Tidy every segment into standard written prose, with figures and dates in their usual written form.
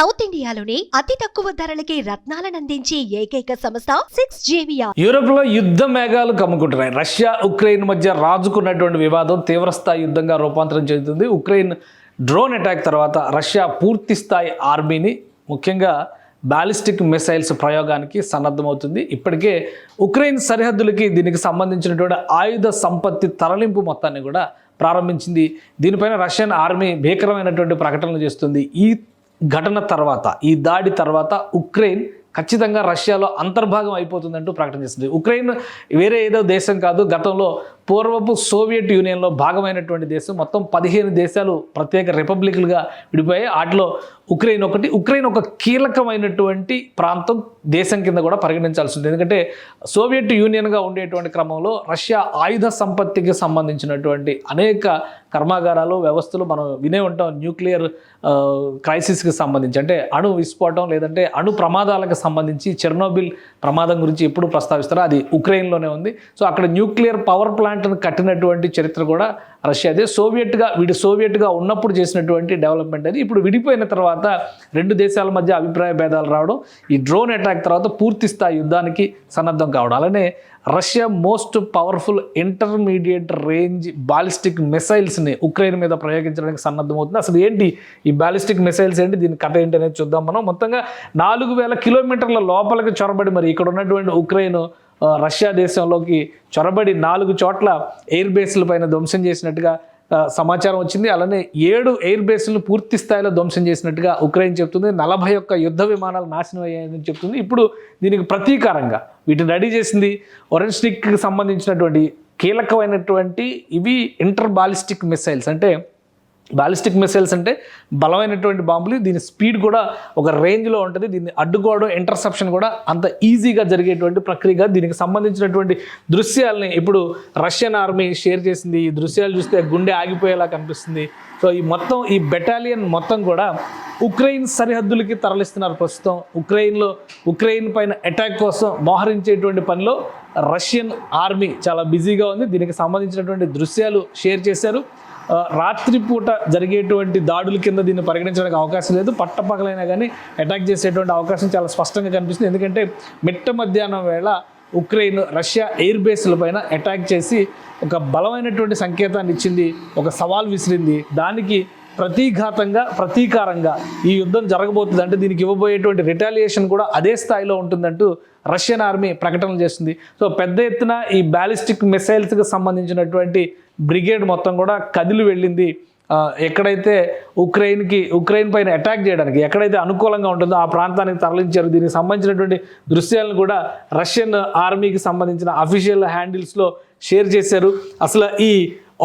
South ఇండియాలోని అతి తక్కువ ధరలకి రత్నాలను అందించే ఏకైక సంస్థ 6JVR. యూరోప్ లో యుద్ధ మేఘాలు కమ్ముకుంటున్నాయి. రష్యా ఉక్రెయిన్ మధ్య రాజుకున్నటువంటి వివాదం తీవ్రస్థాయి యుద్ధంగా రూపాంతరం చెందుతుంది. ఉక్రెయిన్ డ్రోన్ అటాక్ తర్వాత రష్యా పూర్తి స్థాయి ఆర్మీని ముఖ్యంగా బాలిస్టిక్ మిసైల్స్ ప్రయోగానికి సన్నద్ధమవుతుంది. ఇప్పటికే ఉక్రెయిన్ సరిహద్దులకి దీనికి సంబంధించినటువంటి ఆయుధ సంపత్తి తరలింపు మొత్తాన్ని కూడా ప్రారంభించింది. దీనిపైన రష్యన్ ఆర్మీ భీకరమైనటువంటి ప్రకటనలు చేస్తుంది. ఈ ఘటన తర్వాత, ఈ దాడి తర్వాత ఉక్రెయిన్ ఖచ్చితంగా రష్యాలో అంతర్భాగం అయిపోతుందంటూ ప్రకటన చేస్తుంది. ఉక్రెయిన్ వేరే ఏదో దేశం కాదు, గతంలో పూర్వపు సోవియట్ యూనియన్లో భాగమైనటువంటి దేశం. మొత్తం 15 దేశాలు ప్రత్యేక రిపబ్లిక్లుగా విడిపోయాయి. వాటిలో ఉక్రెయిన్ ఒకటి. ఉక్రెయిన్ ఒక కీలకమైనటువంటి ప్రాంతం, దేశం కింద కూడా పరిగణించాల్సి ఉంటుంది. ఎందుకంటే సోవియట్ యూనియన్గా ఉండేటువంటి క్రమంలో రష్యా ఆయుధ సంపత్తికి సంబంధించినటువంటి అనేక కర్మాగారాలు, వ్యవస్థలు మనం వినే ఉంటాం. న్యూక్లియర్ క్రైసిస్కి సంబంధించి, అంటే అణు విస్ఫోటం లేదంటే అణు ప్రమాదాలకు సంబంధించి చెర్నోబిల్ ప్రమాదం గురించి ఎప్పుడు ప్రస్తావిస్తారో అది ఉక్రెయిన్లోనే ఉంది. సో అక్కడ న్యూక్లియర్ పవర్ ప్లాంట్ను కట్టినటువంటి చరిత్ర కూడా రష్యాదే. సోవియట్గా ఉన్నప్పుడు చేసినటువంటి డెవలప్మెంట్ అది. ఇప్పుడు విడిపోయిన తర్వాత రెండు దేశాల మధ్య అభిప్రాయ భేదాలు రావడం, ఈ డ్రోన్ అటాక్ తర్వాత పూర్తి స్థాయి యుద్ధానికి సన్నద్ధం కావడం, అలానే Russia most powerful intermediate range ballistic మిసైల్స్ని ఉక్రెయిన్ మీద ప్రయోగించడానికి సన్నద్ధమవుతుంది. అసలు ఏంటి ఈ బాలిస్టిక్ మిసైల్స్ ఏంటి, దీని కథ ఏంటి అనేది చూద్దాం మనం. మొత్తంగా 4000 కిలోమీటర్ల లోపలికి చొరబడి మరి ఇక్కడ ఉన్నటువంటి ఉక్రెయిన్ రష్యా దేశంలోకి చొరబడి 4 చోట్ల ఎయిర్ బేస్ల పైన ధ్వంసం చేసినట్టుగా సమాచారం వచ్చింది. అలానే 7 ఎయిర్ బేస్లను పూర్తి స్థాయిలో ధ్వంసం చేసినట్టుగా ఉక్రెయిన్ చెప్తుంది. 41 యుద్ధ విమానాలు నాశనం అయ్యాయని చెప్తుంది. ఇప్పుడు దీనికి ప్రతీకారంగా వీటిని రెడీ చేసింది ఒరెన్స్టిక్కి సంబంధించినటువంటి కీలకమైనటువంటి ఇవి ఇంటర్ బాలిస్టిక్ మిసైల్స్. అంటే బాలిస్టిక్ మిసైల్స్ అంటే బలమైనటువంటి బాంబులు. దీని స్పీడ్ కూడా ఒక రేంజ్లో ఉంటుంది. దీన్ని అడ్డుకోవడం, ఇంటర్సెప్షన్ కూడా అంత ఈజీగా జరిగేటువంటి ప్రక్రియగా. దీనికి సంబంధించినటువంటి దృశ్యాలని ఇప్పుడు రష్యన్ ఆర్మీ షేర్ చేసింది. ఈ దృశ్యాలు చూస్తే గుండె ఆగిపోయేలా కనిపిస్తుంది. సో ఈ బెటాలియన్ మొత్తం కూడా ఉక్రెయిన్ సరిహద్దులకి తరలిస్తున్నారు. ప్రస్తుతం ఉక్రెయిన్ పైన అటాక్ కోసం మోహరించేటువంటి పనిలో రష్యన్ ఆర్మీ చాలా బిజీగా ఉంది. దీనికి సంబంధించినటువంటి దృశ్యాలు షేర్ చేశారు. రాత్రిపూట జరిగేటువంటి దాడుల కింద దీన్ని పరిగణించడానికి అవకాశం లేదు. పట్టపగలైనా కానీ అటాక్ చేసేటువంటి అవకాశం చాలా స్పష్టంగా కనిపిస్తుంది. ఎందుకంటే మిట్ట మధ్యాహ్నం వేళ ఉక్రెయిన్ రష్యా ఎయిర్ బేస్ల పైన అటాక్ చేసి ఒక బలమైనటువంటి సంకేతాన్ని ఇచ్చింది, ఒక సవాల్ విసిరింది. దానికి ప్రతీకారంగా ఈ యుద్ధం జరగబోతుంది. అంటే దీనికి ఇవ్వబోయేటువంటి రిటాలియేషన్ కూడా అదే స్థాయిలో ఉంటుందంటూ రష్యన్ ఆర్మీ ప్రకటనలు చేస్తుంది. సో పెద్ద ఎత్తున ఈ బాలిస్టిక్ మిసైల్స్కి సంబంధించినటువంటి బ్రిగేడ్ మొత్తం కూడా కదిలి వెళ్ళింది. ఎక్కడైతే ఉక్రెయిన్ పైన అటాక్ చేయడానికి ఎక్కడైతే అనుకూలంగా ఉంటుందో ఆ ప్రాంతానికి తరలించారు. దీనికి సంబంధించినటువంటి దృశ్యాలను కూడా రష్యన్ ఆర్మీకి సంబంధించిన అఫీషియల్ హ్యాండిల్స్లో షేర్ చేశారు. అసలు ఈ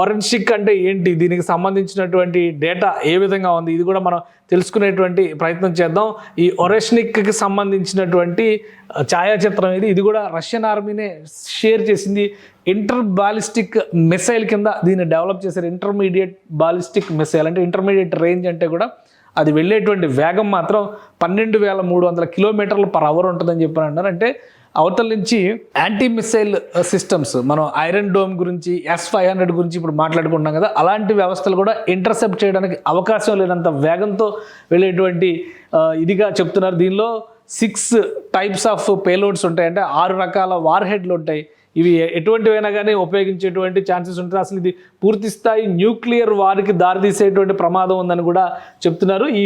ఒరెన్స్టిక్ అంటే ఏంటి, దీనికి సంబంధించినటువంటి డేటా ఏ విధంగా ఉంది, ఇది కూడా మనం తెలుసుకునేటువంటి ప్రయత్నం చేద్దాం. ఈ ఒరెన్స్టిక్కి సంబంధించినటువంటి ఛాయాచిత్రం ఇది కూడా రష్యన్ ఆర్మీనే షేర్ చేసింది. ఇంటర్ బాలిస్టిక్ మిసైల్ కింద దీన్ని డెవలప్ చేశారు. ఇంటర్మీడియట్ బాలిస్టిక్ మిసైల్ అంటే ఇంటర్మీడియట్ రేంజ్ అంటే కూడా అది వెళ్ళేటువంటి వేగం మాత్రం 12,300 కిలోమీటర్లు పర్ అవర్ ఉంటుందని చెప్పి అన్నారు. అంటే అవతల నుంచి యాంటీ మిసైల్ సిస్టమ్స్, మనం ఐరన్ డోమ్ గురించి, S-500 గురించి ఇప్పుడు మాట్లాడుకుంటున్నాం కదా, అలాంటి వ్యవస్థలు కూడా ఇంటర్సెప్ట్ చేయడానికి అవకాశం లేనంత వేగంతో వెళ్ళేటువంటి ఇదిగా చెప్తున్నారు. దీనిలో 6 టైప్స్ ఆఫ్ పేలోడ్స్ ఉంటాయి. అంటే 6 రకాల వార్ హెడ్లు ఉంటాయి. ఇవి ఎటువంటివైనా కానీ ఉపయోగించేటువంటి ఛాన్సెస్ ఉంటుంది. అసలు ఇది పూర్తి స్థాయి న్యూక్లియర్ వార్కి దారితీసేటువంటి ప్రమాదం ఉందని కూడా చెప్తున్నారు. ఈ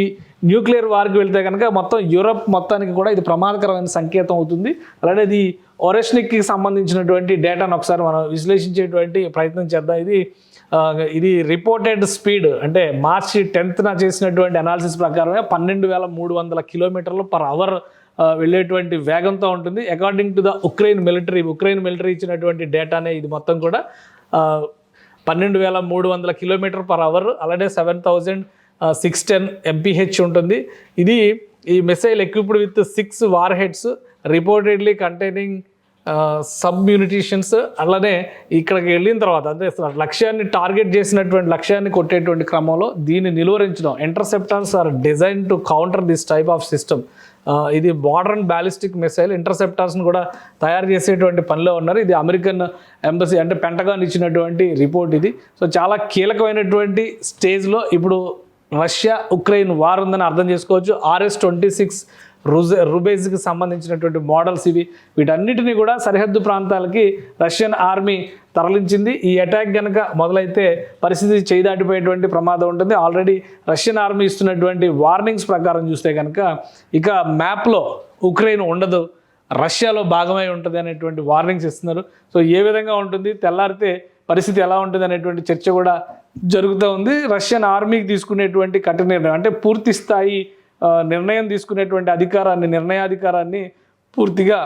న్యూక్లియర్ వార్కి వెళ్తే కనుక మొత్తం యూరప్ మొత్తానికి కూడా ఇది ప్రమాదకరమైన సంకేతం అవుతుంది. అలానే ఇది ఒరెన్స్టిక్కి సంబంధించినటువంటి డేటాను ఒకసారి మనం విశ్లేషించేటువంటి ప్రయత్నం చేద్దాం. ఇది రిపోర్టెడ్ స్పీడ్ అంటే March 10th చేసినటువంటి అనాలిసిస్ ప్రకారమే 12,300 కిలోమీటర్లు పర్ అవర్ వెళ్ళేటువంటి వేగంతో ఉంటుంది. According to the Ukraine military ఇచ్చినటువంటి డేటానే ఇది మొత్తం కూడా 12,300 కిలోమీటర్ పర్ అవర్, అలానే 7,610 MPH ఉంటుంది. ఈ missile equipped with 6 warheads reportedly containing submunitions. అలానే ఇక్కడికి వెళ్ళిన తర్వాత అంటే లక్ష్యాన్ని టార్గెట్ చేసినటువంటి లక్ష్యాన్ని కొట్టేటువంటి క్రమంలో దీన్ని నిలువరించడం. Interceptors are design to counter this type of system. ఇది మోడర్న్ బాలిస్టిక్ మిసైల్. ఇంటర్సెప్టర్స్ని కూడా తయారు చేసేటువంటి పనిలో ఉన్నారు. ఇది అమెరికన్ ఎంబసీ అంటే పెంటగాన్ ఇచ్చినటువంటి రిపోర్ట్ ఇది. సో చాలా కీలకమైనటువంటి స్టేజ్లో ఇప్పుడు రష్యా ఉక్రెయిన్ వార్ ఉందని అర్థం చేసుకోవచ్చు. RS-26 రుబేజ్కి సంబంధించినటువంటి మోడల్స్ ఇవి. వీటన్నిటిని కూడా సరిహద్దు ప్రాంతాలకి రష్యన్ ఆర్మీ తరలించింది. ఈ అటాక్ కనుక మొదలైతే పరిస్థితి చేయి దాటిపోయేటువంటి ప్రమాదం ఉంటుంది. ఆల్రెడీ రష్యన్ ఆర్మీ ఇస్తున్నటువంటి వార్నింగ్స్ ప్రకారం చూస్తే కనుక ఇక మ్యాప్లో ఉక్రెయిన్ ఉండదు, రష్యాలో భాగమై ఉంటుంది అనేటువంటి వార్నింగ్స్ ఇస్తున్నారు. సో ఏ విధంగా ఉంటుంది, తెల్లారితే పరిస్థితి ఎలా ఉంటుంది అనేటువంటి చర్చ కూడా జరుగుతూ ఉంది. రష్యన్ ఆర్మీకి తీసుకునేటువంటి కఠిన నిర్ణయం అంటే పూర్తి స్థాయి నిర్ణయం తీసుకునేటువంటి నిర్ణయాధికారాన్ని పూర్తిగా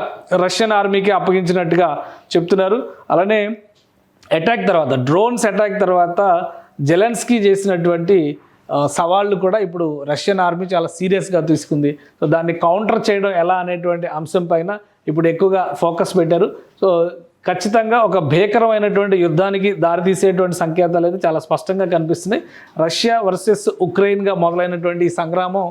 రష్యన్ ఆర్మీకి అప్పగించినట్టుగా చెప్తున్నారు. అలానే అటాక్ తర్వాత, డ్రోన్స్ అటాక్ తర్వాత జెలెన్స్కీ చేసినటువంటి సవాళ్ళు కూడా ఇప్పుడు రష్యన్ ఆర్మీ చాలా సీరియస్గా తీసుకుంది. సో దాన్ని కౌంటర్ చేయడం ఎలా అనేటువంటి అంశం పైన ఇప్పుడు ఎక్కువగా ఫోకస్ పెట్టారు. సో ఖచ్చితంగా ఒక భీకరమైనటువంటి యుద్ధానికి దారితీసేటువంటి సంకేతాలు అయితే చాలా స్పష్టంగా కనిపిస్తున్నాయి. రష్యా వర్సెస్ ఉక్రెయిన్గా మొదలైనటువంటి ఈ సంగ్రామం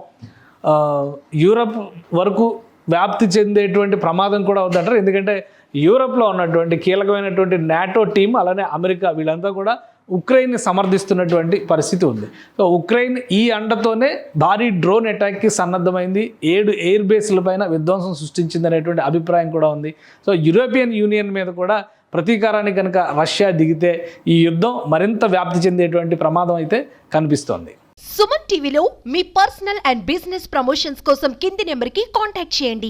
యూరప్ వరకు వ్యాప్తి చెందేటువంటి ప్రమాదం కూడా ఉందంటారు. ఎందుకంటే యూరప్లో ఉన్నటువంటి కీలకమైనటువంటి నాటో టీం అలానే అమెరికా వీళ్ళంతా కూడా ఉక్రెయిన్ని సమర్థిస్తున్నటువంటి పరిస్థితి ఉంది. సో ఉక్రెయిన్ ఈ అండతోనే భారీ డ్రోన్ అటాక్కి సన్నద్ధమైంది, 7 ఎయిర్ బేస్ల పైన విధ్వంసం సృష్టించింది అనేటువంటి అభిప్రాయం కూడా ఉంది. సో యూరోపియన్ యూనియన్ మీద కూడా ప్రతీకారానికి కనుక రష్యా దిగితే ఈ యుద్ధం మరింత వ్యాప్తి చెందేటువంటి ప్రమాదం అయితే కనిపిస్తోంది. సుమన్ టీవీలో మీ పర్సనల్ అండ్ బిజినెస్ ప్రమోషన్స్ కోసం కింది నెంబర్కి కాంటాక్ట్ చేయండి.